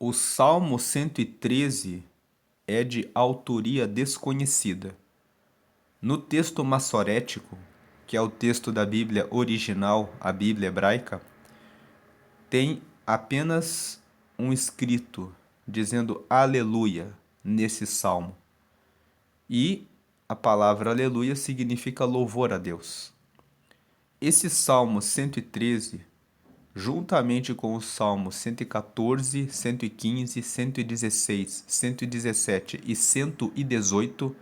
O Salmo 113 é de autoria desconhecida. No texto massorético, que é o texto da Bíblia original, a Bíblia hebraica, tem apenas um escrito dizendo aleluia nesse salmo. E a palavra aleluia significa louvor a Deus. Esse Salmo 113, juntamente com os Salmos 114, 115, 116, 117 e 118,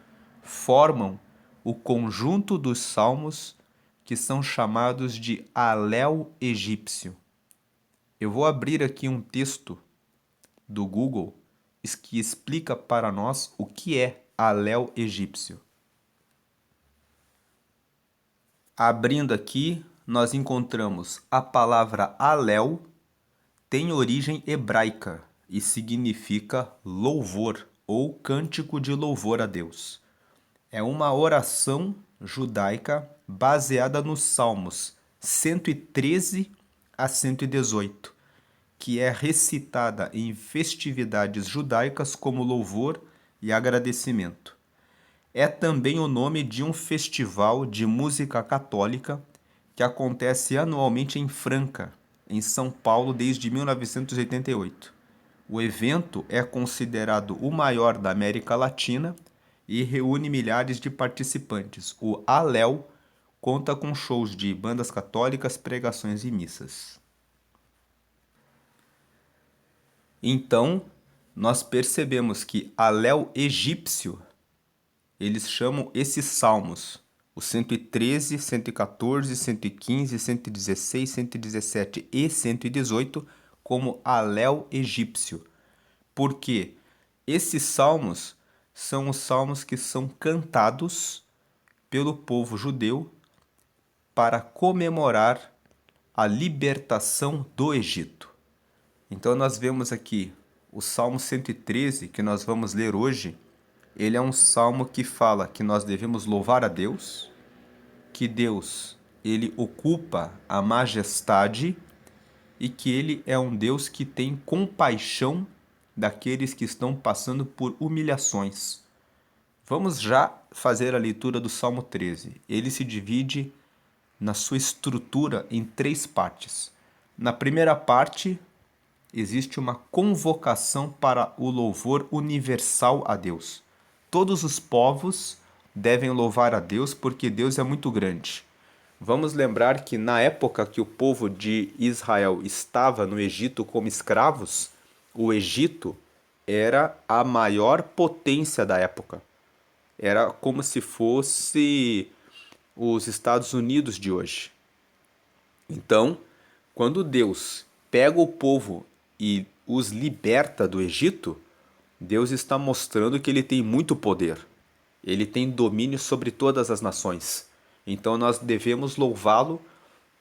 formam o conjunto dos salmos que são chamados de Alel egípcio. Eu vou abrir aqui um texto do Google que explica para nós o que é Alel egípcio. Abrindo aqui, nós encontramos a palavra Alel, tem origem hebraica e significa louvor ou cântico de louvor a Deus. É uma oração judaica baseada nos Salmos 113 a 118, que é recitada em festividades judaicas como louvor e agradecimento. É também o nome de um festival de música católica que acontece anualmente em Franca, em São Paulo, desde 1988. O evento é considerado o maior da América Latina e reúne milhares de participantes. O Alel conta com shows de bandas católicas, pregações e missas. Então, nós percebemos que Alel egípcio, eles chamam esses salmos, o 113, 114, 115, 116, 117 e 118, como Alel egípcio. Porque esses salmos são os salmos que são cantados pelo povo judeu para comemorar a libertação do Egito. Então nós vemos aqui o Salmo 113, que nós vamos ler hoje. Ele é um salmo que fala que nós devemos louvar a Deus, que Deus, ele ocupa a majestade e que ele é um Deus que tem compaixão daqueles que estão passando por humilhações. Vamos já fazer a leitura do Salmo 13. Ele se divide na sua estrutura em 3 partes. Na primeira parte, existe uma convocação para o louvor universal a Deus. Todos os povos devem louvar a Deus porque Deus é muito grande. Vamos lembrar que na época que o povo de Israel estava no Egito como escravos, o Egito era a maior potência da época. Era como se fosse os Estados Unidos de hoje. Então, quando Deus pega o povo e os liberta do Egito, Deus está mostrando que ele tem muito poder. Ele tem domínio sobre todas as nações. Então nós devemos louvá-lo,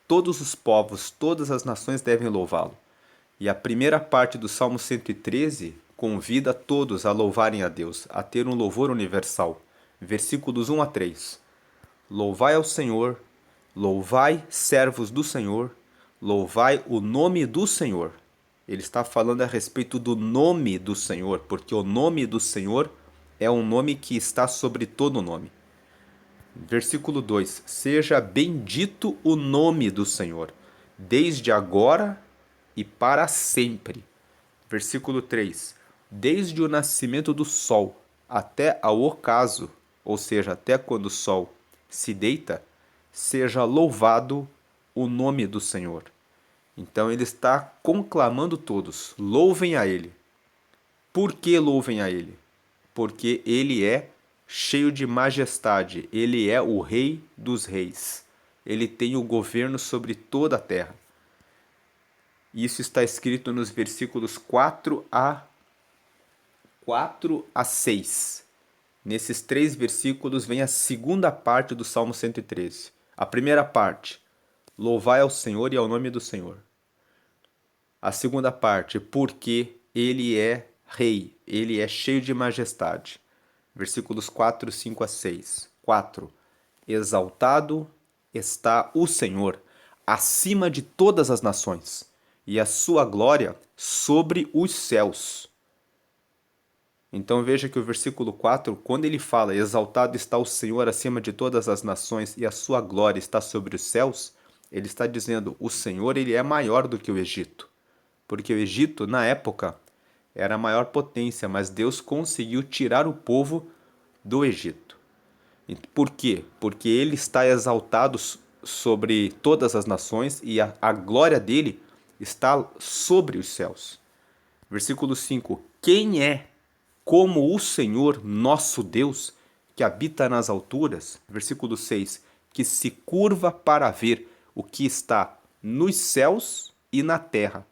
todos os povos, todas as nações devem louvá-lo. E a primeira parte do Salmo 113 convida todos a louvarem a Deus, a ter um louvor universal. Versículos 1 a 3. Louvai ao Senhor, louvai, servos do Senhor, louvai o nome do Senhor. Ele está falando a respeito do nome do Senhor, porque o nome do Senhor é um nome que está sobre todo nome. Versículo 2: Seja bendito o nome do Senhor, desde agora e para sempre. Versículo 3: Desde o nascimento do sol até ao ocaso, ou seja, até quando o sol se deita, seja louvado o nome do Senhor. Então ele está conclamando todos, louvem a ele. Por que louvem a ele? Porque ele é cheio de majestade, ele é o rei dos reis. Ele tem o governo sobre toda a terra. Isso está escrito nos versículos 4 a 6. Nesses 3 versículos vem a segunda parte do Salmo 113. A primeira parte, louvai ao Senhor e ao nome do Senhor. A segunda parte, porque ele é rei, ele é cheio de majestade. Versículos 4, 5 a 6. 4. Exaltado está o Senhor, acima de todas as nações. e a sua glória sobre os céus. Então veja que o versículo 4, quando ele fala, exaltado está o Senhor acima de todas as nações e a sua glória está sobre os céus, ele está dizendo, o Senhor ele é maior do que o Egito. Porque o Egito, na época, era a maior potência, mas Deus conseguiu tirar o povo do Egito. Por quê? Porque ele está exaltado sobre todas as nações e a glória dele está sobre os céus. Versículo 5: Quem é como o Senhor nosso Deus, que habita nas alturas? Versículo 6: Que se curva para ver o que está nos céus e na terra.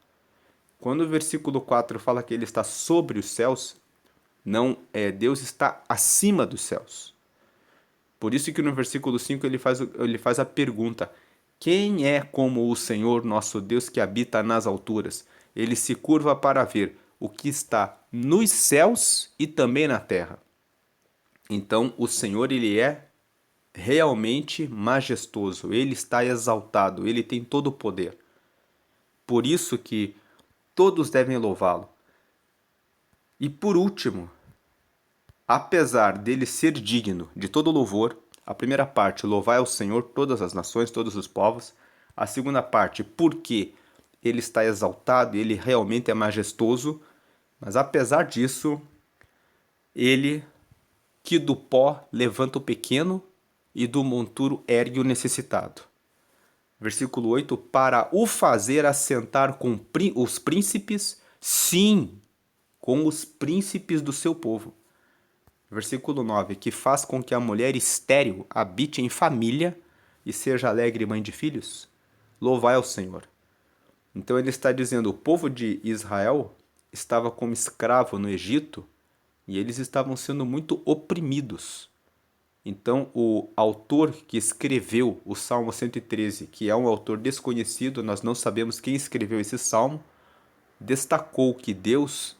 Quando o versículo 4 fala que ele está sobre os céus, não é, Deus está acima dos céus. Por isso que no versículo 5 ele faz a pergunta: quem é como o Senhor nosso Deus que habita nas alturas? Ele se curva para ver o que está nos céus e também na terra. Então o Senhor ele é realmente majestoso, ele está exaltado, ele tem todo o poder. Por isso que todos devem louvá-lo. E por último, apesar dele ser digno de todo louvor, a primeira parte, louvai ao Senhor todas as nações, todos os povos. A segunda parte, porque ele está exaltado e ele realmente é majestoso. Mas apesar disso, ele que do pó levanta o pequeno e do monturo ergue o necessitado. Versículo 8, para o fazer assentar com os príncipes, sim, com os príncipes do seu povo. Versículo 9, que faz com que a mulher estéril habite em família e seja alegre mãe de filhos. Louvai ao Senhor. Então ele está dizendo, o povo de Israel estava como escravo no Egito e eles estavam sendo muito oprimidos. Então o autor que escreveu o Salmo 113, que é um autor desconhecido, nós não sabemos quem escreveu esse salmo, destacou que Deus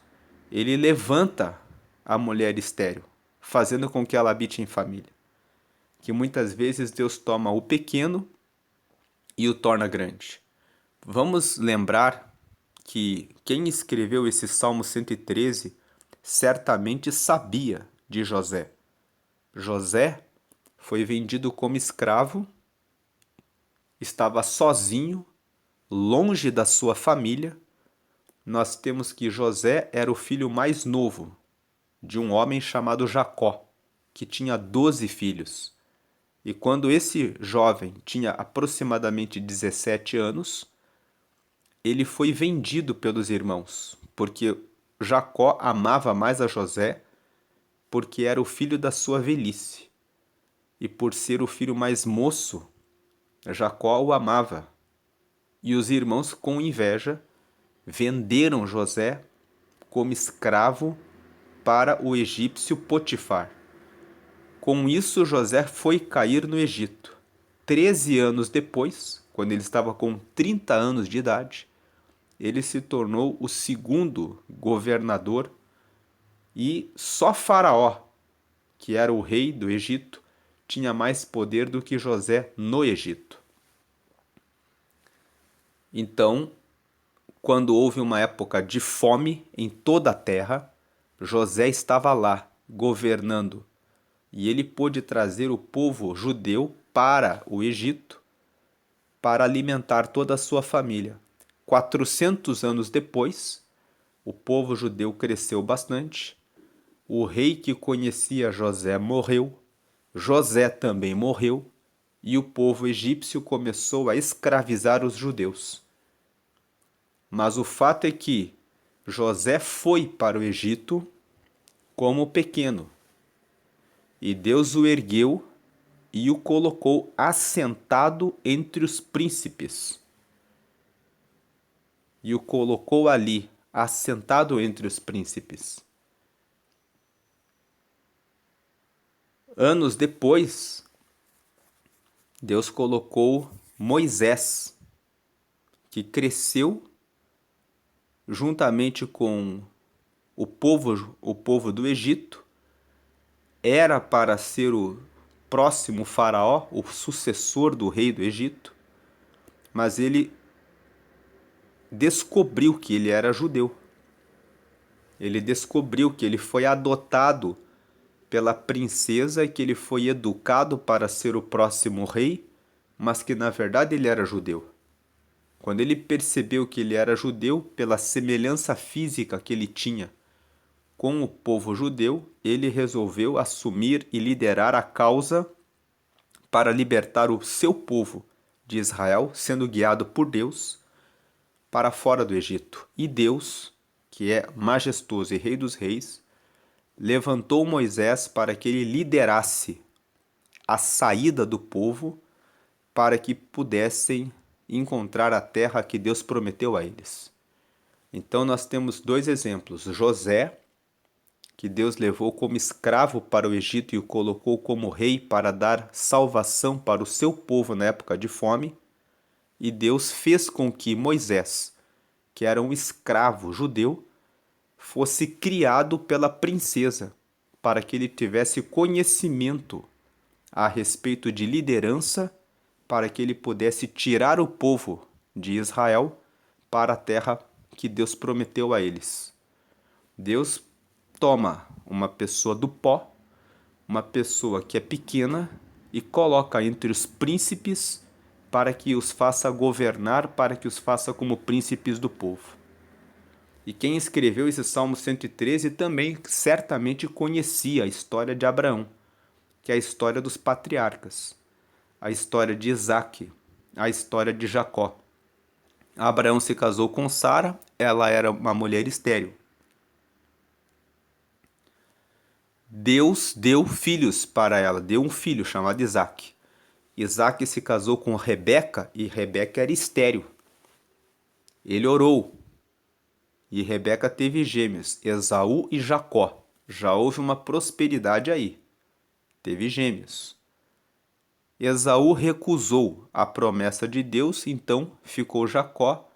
ele levanta a mulher estéril, fazendo com que ela habite em família. Que muitas vezes Deus toma o pequeno e o torna grande. Vamos lembrar que quem escreveu esse Salmo 113 certamente sabia de José. José foi vendido como escravo, estava sozinho, longe da sua família. Nós temos que José era o filho mais novo de um homem chamado Jacó, que tinha 12 filhos. E quando esse jovem tinha aproximadamente 17 anos, ele foi vendido pelos irmãos, porque Jacó amava mais a José, porque era o filho da sua velhice. E por ser o filho mais moço, Jacó o amava. E os irmãos, com inveja, venderam José como escravo para o egípcio Potifar. Com isso, José foi cair no Egito. 13 anos depois, quando ele estava com 30 anos de idade, ele se tornou o segundo governador e só Faraó, que era o rei do Egito, tinha mais poder do que José no Egito. Então, quando houve uma época de fome em toda a terra, José estava lá, governando, e ele pôde trazer o povo judeu para o Egito para alimentar toda a sua família. 400 anos depois, o povo judeu cresceu bastante, o rei que conhecia José morreu, José também morreu, e o povo egípcio começou a escravizar os judeus. Mas o fato é que José foi para o Egito como pequeno, e Deus o ergueu e o colocou assentado entre os príncipes. E o colocou ali, assentado entre os príncipes. Anos depois, Deus colocou Moisés, que cresceu juntamente com o povo do Egito, era para ser o próximo faraó, o sucessor do rei do Egito, mas ele descobriu que ele era judeu. Ele descobriu que ele foi adotado pela princesa e que ele foi educado para ser o próximo rei, mas que na verdade ele era judeu. Quando ele percebeu que ele era judeu, pela semelhança física que ele tinha com o povo judeu, ele resolveu assumir e liderar a causa para libertar o seu povo de Israel, sendo guiado por Deus para fora do Egito. E Deus, que é majestoso e Rei dos Reis, levantou Moisés para que ele liderasse a saída do povo para que pudessem encontrar a terra que Deus prometeu a eles. Então nós temos dois exemplos: José, que Deus levou como escravo para o Egito e o colocou como rei para dar salvação para o seu povo na época de fome, e Deus fez com que Moisés, que era um escravo judeu, fosse criado pela princesa, para que ele tivesse conhecimento a respeito de liderança, para que ele pudesse tirar o povo de Israel para a terra que Deus prometeu a eles. Deus toma uma pessoa do pó, uma pessoa que é pequena, e coloca entre os príncipes para que os faça governar, para que os faça como príncipes do povo. E quem escreveu esse Salmo 113 também certamente conhecia a história de Abraão, que é a história dos patriarcas, a história de Isaque, a história de Jacó. Abraão se casou com Sara, ela era uma mulher estéril. Deus deu filhos para ela, deu um filho chamado Isaque. Isaque se casou com Rebeca e Rebeca era estéril. Ele orou e Rebeca teve gêmeos, Esaú e Jacó. Já houve uma prosperidade aí. Teve gêmeos. Esaú recusou a promessa de Deus, então ficou Jacó,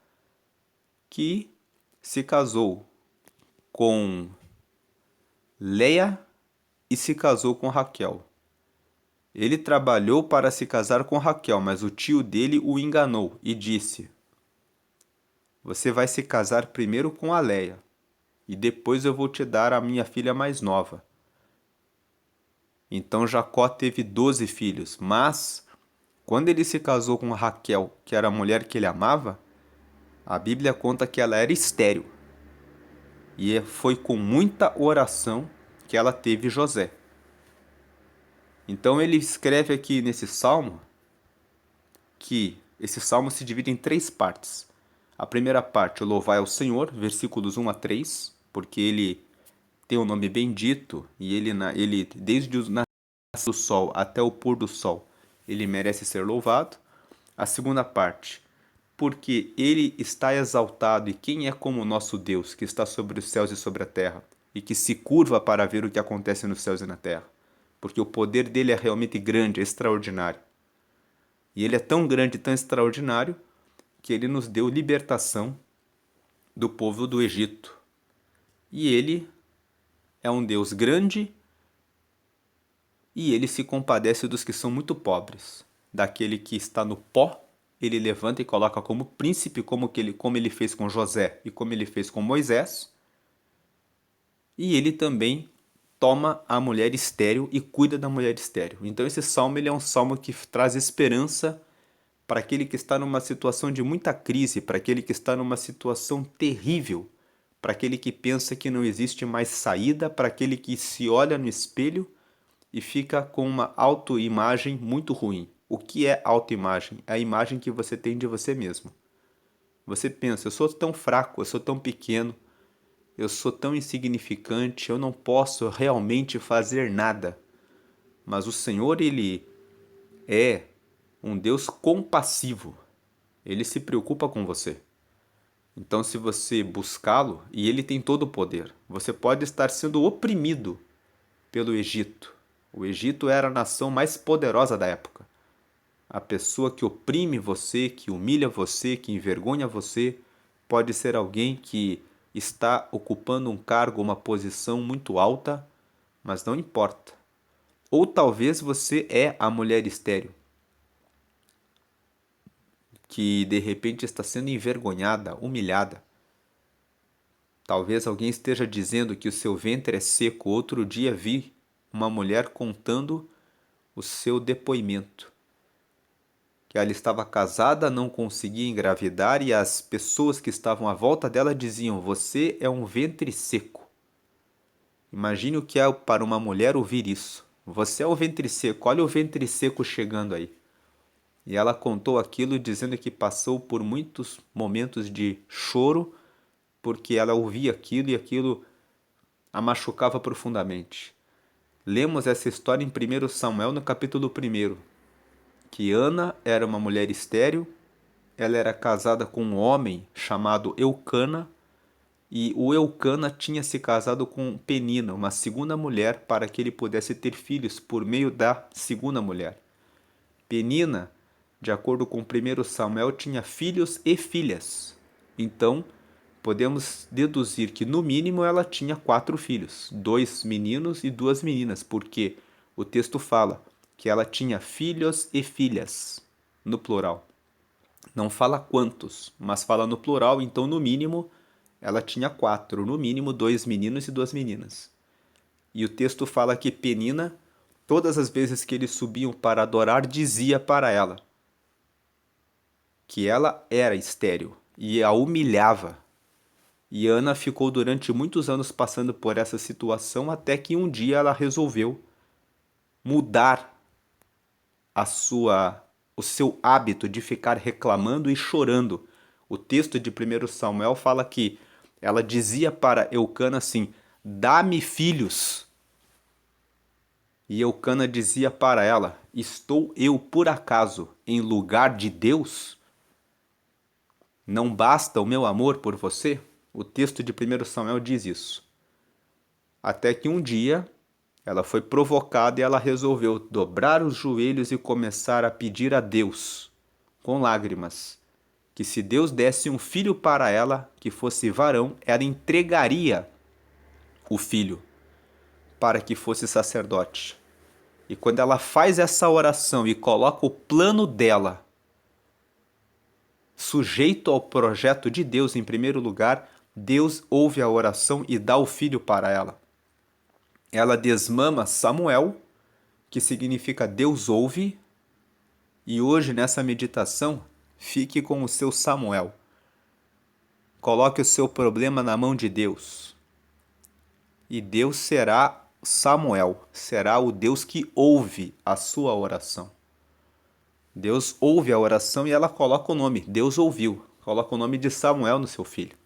que se casou com Leia e se casou com Raquel. Ele trabalhou para se casar com Raquel, mas o tio dele o enganou e disse: Você vai se casar primeiro com a Leia, e depois eu vou te dar a minha filha mais nova. Então Jacó teve 12 filhos, mas quando ele se casou com Raquel, que era a mulher que ele amava, a Bíblia conta que ela era estéril. E foi com muita oração que ela teve José. Então ele escreve aqui nesse salmo que esse salmo se divide em 3 partes. A primeira parte, o louvai ao Senhor, versículos 1 a 3, porque ele tem um nome bendito e ele desde o nascer do sol até o pôr do sol, ele merece ser louvado. A segunda parte, porque ele está exaltado e quem é como o nosso Deus, que está sobre os céus e sobre a terra, e que se curva para ver o que acontece nos céus e na terra. Porque o poder dele é realmente grande, é extraordinário. E ele é tão grande e tão extraordinário que ele nos deu libertação do povo do Egito. E ele é um Deus grande e ele se compadece dos que são muito pobres. Daquele que está no pó, ele levanta e coloca como príncipe, como ele fez com José e como ele fez com Moisés. E ele também toma a mulher estéril e cuida da mulher estéril. Então esse salmo ele é um salmo que traz esperança para aquele que está numa situação de muita crise, para aquele que está numa situação terrível, para aquele que pensa que não existe mais saída, para aquele que se olha no espelho e fica com uma autoimagem muito ruim. O que é autoimagem? É a imagem que você tem de você mesmo. Você pensa, eu sou tão fraco, eu sou tão pequeno, eu sou tão insignificante, eu não posso realmente fazer nada. Mas o Senhor, ele é um Deus compassivo. Ele se preocupa com você. Então, se você buscá-lo, e ele tem todo o poder, você pode estar sendo oprimido pelo Egito. O Egito era a nação mais poderosa da época. A pessoa que oprime você, que humilha você, que envergonha você, pode ser alguém que está ocupando um cargo, uma posição muito alta, mas não importa. Ou talvez você é a mulher estéril, que de repente está sendo envergonhada, humilhada. Talvez alguém esteja dizendo que o seu ventre é seco. Outro dia vi uma mulher contando o seu depoimento, que ela estava casada, não conseguia engravidar e as pessoas que estavam à volta dela diziam: "Você é um ventre seco." Imagine o que é para uma mulher ouvir isso. "Você é o ventre seco, olha o ventre seco chegando aí." E ela contou aquilo dizendo que passou por muitos momentos de choro, porque ela ouvia aquilo e aquilo a machucava profundamente. Lemos essa história em 1 Samuel, no capítulo 1, que Ana era uma mulher estéril, ela era casada com um homem chamado Eucana, e o Eucana tinha se casado com Penina, uma segunda mulher, para que ele pudesse ter filhos por meio da segunda mulher. Penina, de acordo com 1 Samuel, tinha filhos e filhas. Então, podemos deduzir que no mínimo ela tinha 4 filhos, 2 meninos e 2 meninas, porque o texto fala que ela tinha filhos e filhas, no plural. Não fala quantos, mas fala no plural, então no mínimo ela tinha 4, no mínimo 2 meninos e 2 meninas. E o texto fala que Penina, todas as vezes que eles subiam para adorar, dizia para ela que ela era estéril e a humilhava. E Ana ficou durante muitos anos passando por essa situação, até que um dia ela resolveu mudar o seu hábito de ficar reclamando e chorando. O texto de 1 Samuel fala que ela dizia para Eucana assim: "Dá-me filhos." E Eucana dizia para ela: "Estou eu, por acaso, em lugar de Deus? Não basta o meu amor por você?" O texto de 1 Samuel diz isso. Até que um dia ela foi provocada e ela resolveu dobrar os joelhos e começar a pedir a Deus, com lágrimas, que se Deus desse um filho para ela, que fosse varão, ela entregaria o filho para que fosse sacerdote. E quando ela faz essa oração e coloca o plano dela sujeito ao projeto de Deus em primeiro lugar, Deus ouve a oração e dá o filho para ela. Ela desmama Samuel, que significa Deus ouve, e hoje nessa meditação, fique com o seu Samuel. Coloque o seu problema na mão de Deus. E Deus será Samuel, será o Deus que ouve a sua oração. Deus ouve a oração e ela coloca o nome, Deus ouviu, coloca o nome de Samuel no seu filho.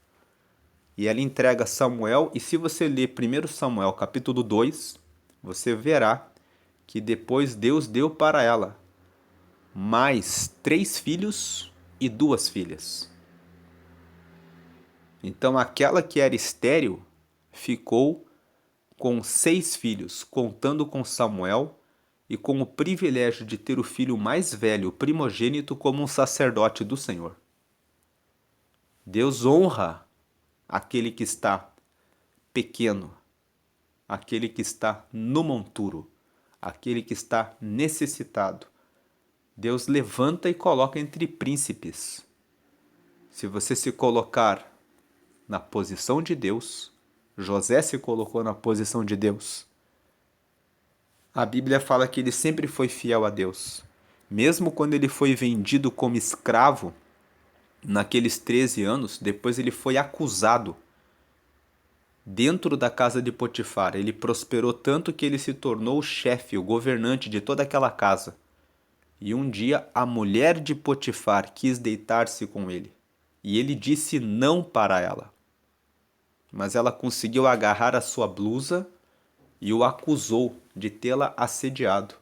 E ela entrega Samuel, e se você ler 1 Samuel capítulo 2, você verá que depois Deus deu para ela mais 3 filhos e 2 filhas. Então aquela que era estéril ficou com 6 filhos, contando com Samuel, e com o privilégio de ter o filho mais velho, o primogênito, como um sacerdote do Senhor. Deus honra aquele que está pequeno, aquele que está no monturo, aquele que está necessitado. Deus levanta e coloca entre príncipes. Se você se colocar na posição de Deus, José se colocou na posição de Deus. A Bíblia fala que ele sempre foi fiel a Deus. Mesmo quando ele foi vendido como escravo, naqueles 13 anos, depois ele foi acusado dentro da casa de Potifar. Ele prosperou tanto que ele se tornou o chefe, o governante de toda aquela casa. E um dia a mulher de Potifar quis deitar-se com ele. E ele disse não para ela. Mas ela conseguiu agarrar a sua blusa e o acusou de tê-la assediado.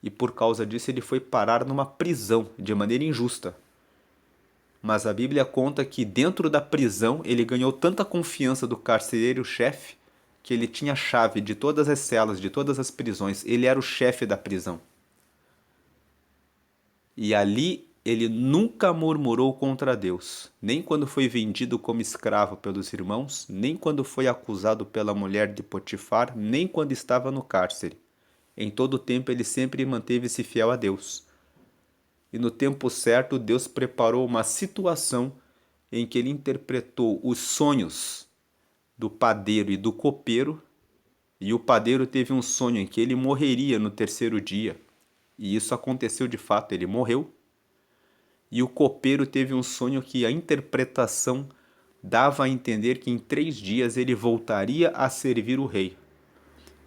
E por causa disso ele foi parar numa prisão de maneira injusta. Mas a Bíblia conta que dentro da prisão ele ganhou tanta confiança do carcereiro-chefe que ele tinha a chave de todas as celas, de todas as prisões. Ele era o chefe da prisão. E ali ele nunca murmurou contra Deus, nem quando foi vendido como escravo pelos irmãos, nem quando foi acusado pela mulher de Potifar, nem quando estava no cárcere. Em todo o tempo ele sempre manteve-se fiel a Deus. e no tempo certo Deus preparou uma situação em que ele interpretou os sonhos do padeiro e do copeiro, e o padeiro teve um sonho em que ele morreria no terceiro dia, e isso aconteceu de fato, ele morreu. E o copeiro teve um sonho que a interpretação dava a entender que em 3 dias ele voltaria a servir o rei.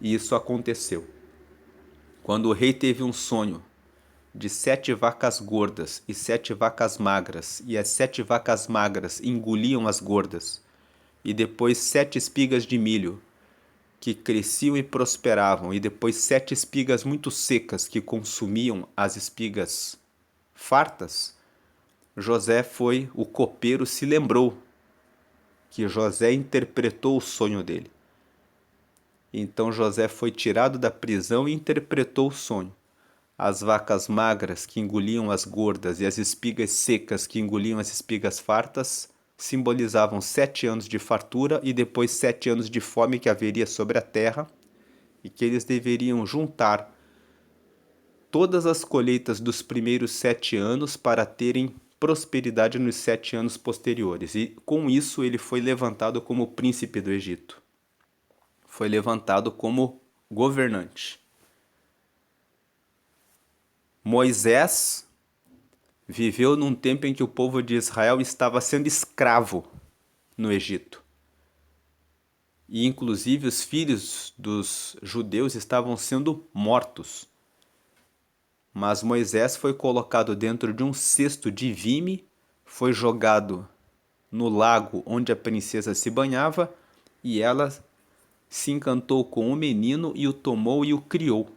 E isso aconteceu. Quando o rei teve um sonho de 7 vacas gordas e 7 vacas magras, e as 7 vacas magras engoliam as gordas, e depois 7 espigas de milho, que cresciam e prosperavam, e depois 7 espigas muito secas, que consumiam as espigas fartas, o copeiro se lembrou que José interpretou o sonho dele. Então José foi tirado da prisão e interpretou o sonho. As vacas magras que engoliam as gordas e as espigas secas que engoliam as espigas fartas simbolizavam 7 anos de fartura e depois 7 anos de fome que haveria sobre a terra, e que eles deveriam juntar todas as colheitas dos primeiros 7 anos para terem prosperidade nos 7 anos posteriores. E com isso ele foi levantado como príncipe do Egito. Foi levantado como governante. Moisés viveu num tempo em que o povo de Israel estava sendo escravo no Egito. E inclusive os filhos dos judeus estavam sendo mortos. Mas Moisés foi colocado dentro de um cesto de vime, foi jogado no lago onde a princesa se banhava, e ela se encantou com o menino e o tomou e o criou,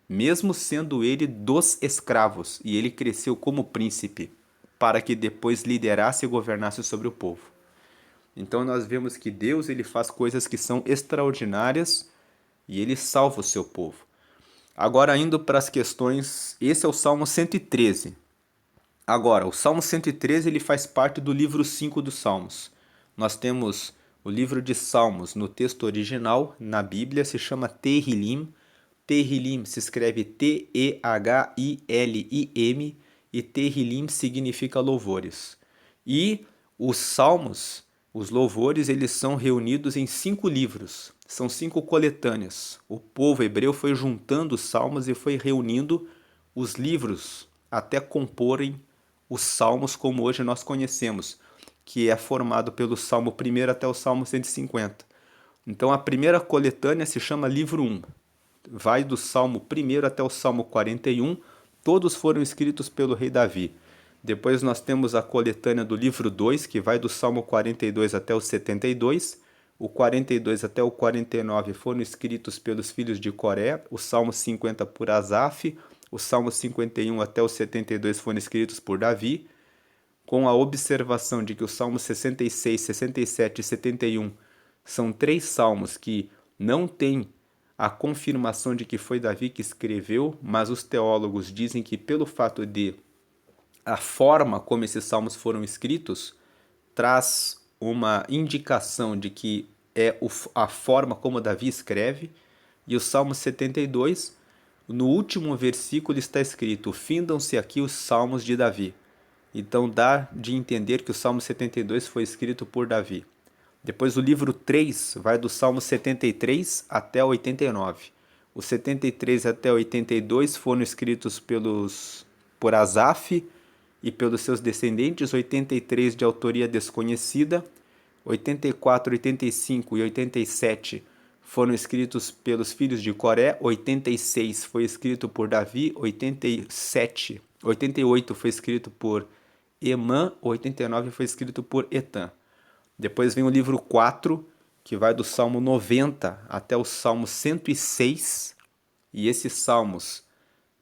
mesmo sendo ele dos escravos, e ele cresceu como príncipe, para que depois liderasse e governasse sobre o povo. Então nós vemos que Deus ele faz coisas que são extraordinárias e ele salva o seu povo. Agora indo para as questões, esse é o Salmo 113. Agora, o Salmo 113 ele faz parte do livro 5 dos Salmos. Nós temos o livro de Salmos no texto original, na Bíblia, se chama Tehillim. Tehillim se escreve T-E-H-I-L-I-M e Tehillim significa louvores. E os Salmos, os louvores, eles são reunidos em 5 livros. São 5 coletâneas. O povo hebreu foi juntando os salmos e foi reunindo os livros até comporem os salmos como hoje nós conhecemos, que é formado pelo Salmo 1 até o Salmo 150. Então a primeira coletânea se chama Livro 1. Vai do Salmo 1 até o Salmo 41. Todos foram escritos pelo rei Davi. Depois nós temos a coletânea do Livro 2, que vai do Salmo 42 até o 72. O 42 até o 49 foram escritos pelos filhos de Coré, o Salmo 50 por Asaf, o Salmo 51 até o 72 foram escritos por Davi, com a observação de que o Salmo 66, 67 e 71 são 3 salmos que não têm a confirmação de que foi Davi que escreveu, mas os teólogos dizem que pelo fato de a forma como esses salmos foram escritos traz uma indicação de que é a forma como Davi escreve. E o Salmo 72, no último versículo está escrito: findam-se aqui os salmos de Davi. Então dá de entender que o Salmo 72 foi escrito por Davi. Depois o livro 3 vai do Salmo 73 até 89. Os 73 até 82 foram escritos por Asaf e pelos seus descendentes, 83 de autoria desconhecida, 84, 85 e 87 foram escritos pelos filhos de Coré, 86 foi escrito por Davi, 88 foi escrito por Emã, 89 foi escrito por Etan. Depois vem o livro 4, que vai do Salmo 90 até o Salmo 106, e esses salmos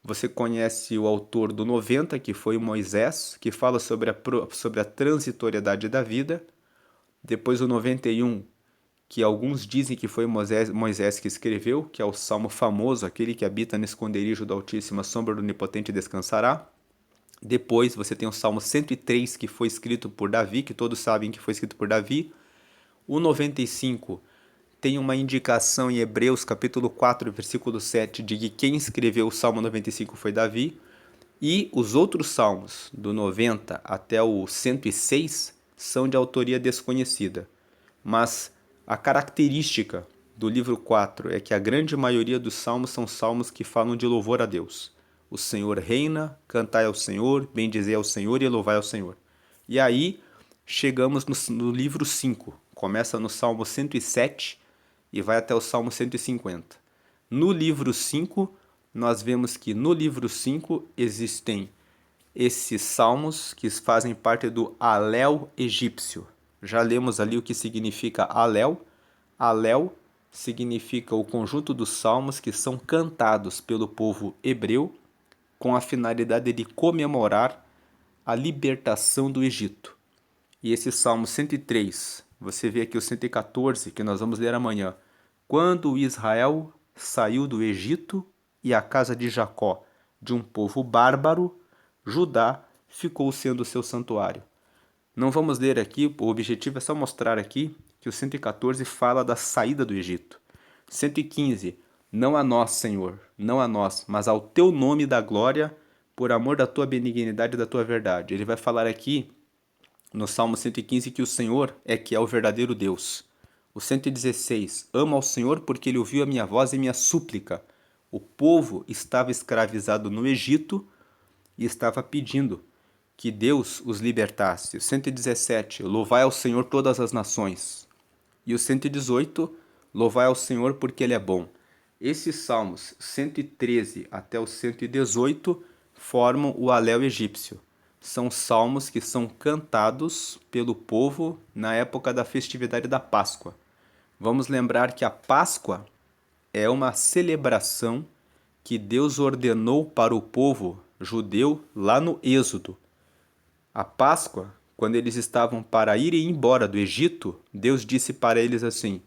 você conhece o autor do 90, que foi Moisés, que fala sobre a transitoriedade da vida. Depois o 91, que alguns dizem que foi Moisés que escreveu, que é o salmo famoso, aquele que habita no esconderijo do Altíssimo, a sombra do Onipotente descansará. Depois você tem o Salmo 103, que foi escrito por Davi, que todos sabem que foi escrito por Davi. O 95 tem uma indicação em Hebreus capítulo 4, versículo 7, de que quem escreveu o Salmo 95 foi Davi. E os outros salmos, do 90 até o 106, são de autoria desconhecida. Mas a característica do livro 4 é que a grande maioria dos salmos são salmos que falam de louvor a Deus. O Senhor reina, cantai ao Senhor, bendizei ao Senhor e louvai ao Senhor. E aí chegamos no livro 5. Começa no Salmo 107 e vai até o Salmo 150. No livro 5, nós vemos que no livro 5 existem esses salmos que fazem parte do Alel egípcio. Já lemos ali o que significa Alel. Alel significa o conjunto dos salmos que são cantados pelo povo hebreu com a finalidade de comemorar a libertação do Egito. E esse Salmo 103, você vê aqui o 114, que nós vamos ler amanhã. Quando Israel saiu do Egito e a casa de Jacó, de um povo bárbaro, Judá ficou sendo seu santuário. Não vamos ler aqui, o objetivo é só mostrar aqui que o 114 fala da saída do Egito. 115, não a nós, Senhor, não a nós, mas ao teu nome da glória, por amor da tua benignidade e da tua verdade. Ele vai falar aqui no Salmo 115 que o Senhor é que é o verdadeiro Deus. O 116, ama ao Senhor porque ele ouviu a minha voz e minha súplica. O povo estava escravizado no Egito e estava pedindo que Deus os libertasse. O 117, louvai ao Senhor todas as nações. E o 118, louvai ao Senhor porque ele é bom. Esses salmos 113 até o 118 formam o Alel egípcio. São salmos que são cantados pelo povo na época da festividade da Páscoa. Vamos lembrar que a Páscoa é uma celebração que Deus ordenou para o povo judeu lá no Êxodo. A Páscoa, quando eles estavam para irem embora do Egito, Deus disse para eles assim: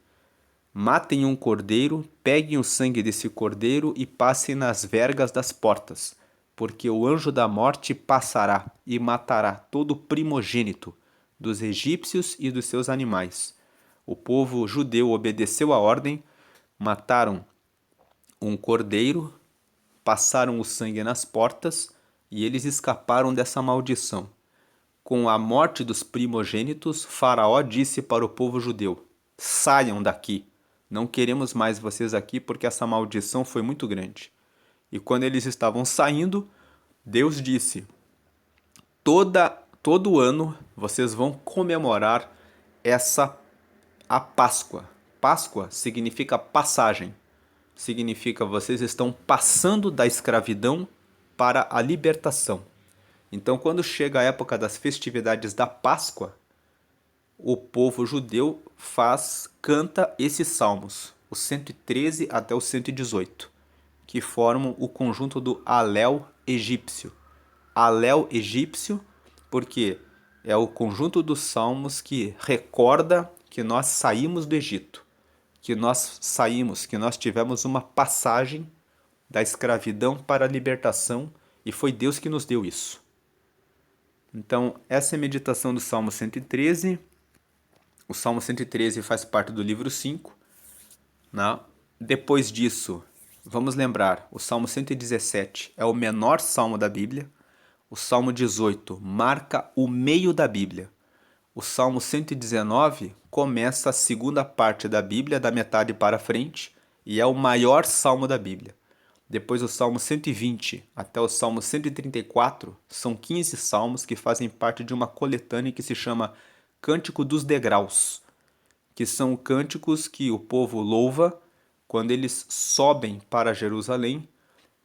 matem um cordeiro, peguem o sangue desse cordeiro e passem nas vergas das portas, porque o anjo da morte passará e matará todo primogênito dos egípcios e dos seus animais. O povo judeu obedeceu a ordem, mataram um cordeiro, passaram o sangue nas portas e eles escaparam dessa maldição. Com a morte dos primogênitos, Faraó disse para o povo judeu: saiam daqui, não queremos mais vocês aqui porque essa maldição foi muito grande. E quando eles estavam saindo, Deus disse: todo ano vocês vão comemorar a Páscoa. Páscoa significa passagem. Significa vocês estão passando da escravidão para a libertação. Então, quando chega a época das festividades da Páscoa, o povo judeu canta esses salmos, o 113 até o 118, que formam o conjunto do Alel egípcio. Alel egípcio, porque é o conjunto dos salmos que recorda que nós saímos do Egito, que nós tivemos uma passagem da escravidão para a libertação e foi Deus que nos deu isso. Então, essa é a meditação do Salmo 113. O Salmo 113 faz parte do livro 5. Né? Depois disso, vamos lembrar, o Salmo 117 é o menor salmo da Bíblia. O Salmo 18 marca o meio da Bíblia. O Salmo 119 começa a segunda parte da Bíblia, da metade para frente, e é o maior salmo da Bíblia. Depois o Salmo 120 até o Salmo 134 são 15 salmos que fazem parte de uma coletânea que se chama Cântico dos Degraus, que são cânticos que o povo louva quando eles sobem para Jerusalém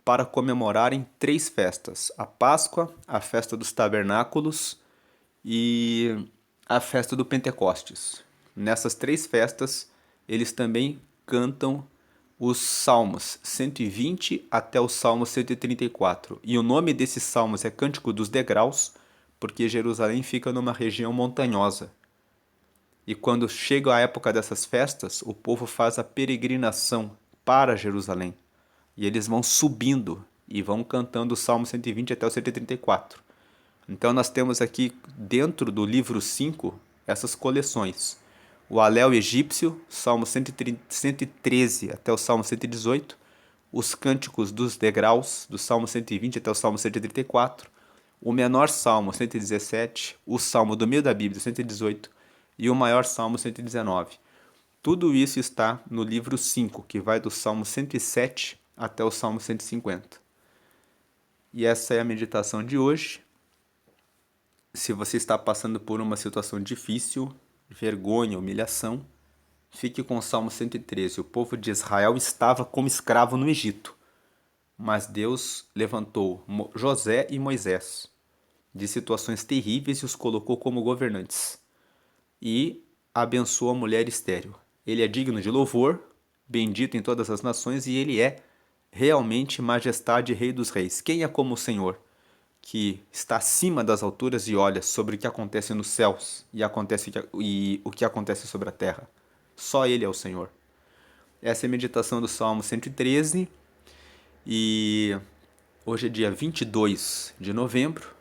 para comemorarem 3 festas: a Páscoa, a festa dos tabernáculos e a festa do Pentecostes. Nessas 3 festas, eles também cantam os Salmos 120 até o Salmo 134. E o nome desses salmos é Cântico dos Degraus, porque Jerusalém fica numa região montanhosa. E quando chega a época dessas festas, o povo faz a peregrinação para Jerusalém. E eles vão subindo e vão cantando o Salmo 120 até o 134. Então nós temos aqui dentro do livro 5 essas coleções. O Alel egípcio, Salmo 113 até o Salmo 118. os cânticos dos degraus, do Salmo 120 até o Salmo 134, o menor Salmo 117, o Salmo do meio da Bíblia 118 e o maior Salmo 119. Tudo isso está no livro 5, que vai do Salmo 107 até o Salmo 150. E essa é a meditação de hoje. Se você está passando por uma situação difícil, vergonha, humilhação, fique com o Salmo 113. O povo de Israel estava como escravo no Egito, mas Deus levantou José e Moisés de situações terríveis e os colocou como governantes. E abençoou a mulher estéril. Ele é digno de louvor, bendito em todas as nações, e ele é realmente majestade e rei dos reis. Quem é como o Senhor, que está acima das alturas e olha sobre o que acontece nos céus e o que acontece sobre a terra? Só ele é o Senhor. Essa é a meditação do Salmo 113 e hoje é dia 22 de novembro.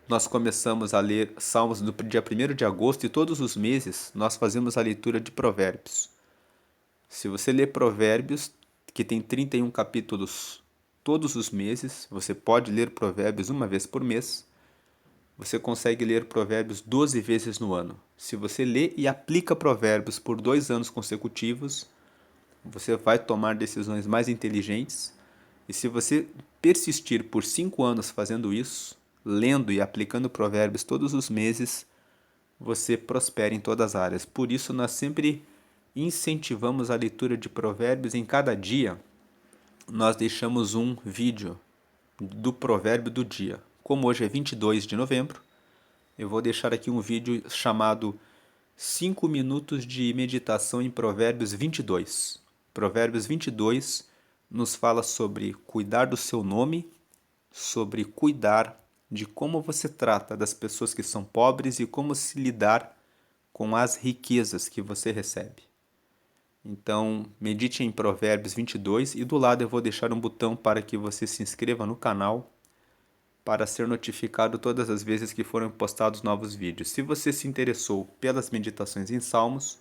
Nós começamos a ler Salmos no dia 1º de agosto e todos os meses nós fazemos a leitura de Provérbios. Se você ler Provérbios, que tem 31 capítulos todos os meses, você pode ler Provérbios uma vez por mês. Você consegue ler Provérbios 12 vezes no ano. Se você lê e aplica Provérbios por 2 anos consecutivos, você vai tomar decisões mais inteligentes. E se você persistir por 5 anos fazendo isso, lendo e aplicando Provérbios todos os meses, você prospera em todas as áreas. Por isso, nós sempre incentivamos a leitura de Provérbios. Em cada dia, nós deixamos um vídeo do provérbio do dia. Como hoje é 22 de novembro, eu vou deixar aqui um vídeo chamado 5 minutos de meditação em Provérbios 22. Provérbios 22 nos fala sobre cuidar do seu nome, sobre cuidar de como você trata das pessoas que são pobres e como se lidar com as riquezas que você recebe. Então, medite em Provérbios 22 e do lado eu vou deixar um botão para que você se inscreva no canal para ser notificado todas as vezes que forem postados novos vídeos. Se você se interessou pelas meditações em Salmos,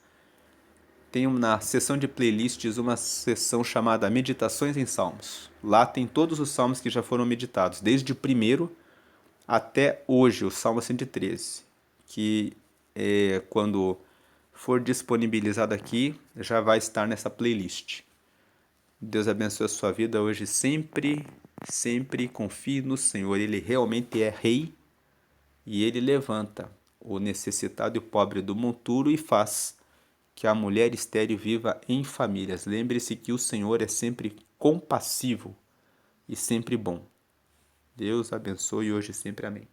tem na seção de playlists uma seção chamada Meditações em Salmos. Lá tem todos os salmos que já foram meditados, desde o primeiro até hoje, o Salmo 113, que quando for disponibilizado aqui, já vai estar nessa playlist. Deus abençoe a sua vida hoje sempre, sempre confie no Senhor. Ele realmente é rei e ele levanta o necessitado e o pobre do monturo e faz que a mulher estéril viva em famílias. Lembre-se que o Senhor é sempre compassivo e sempre bom. Deus abençoe hoje e sempre. Amém.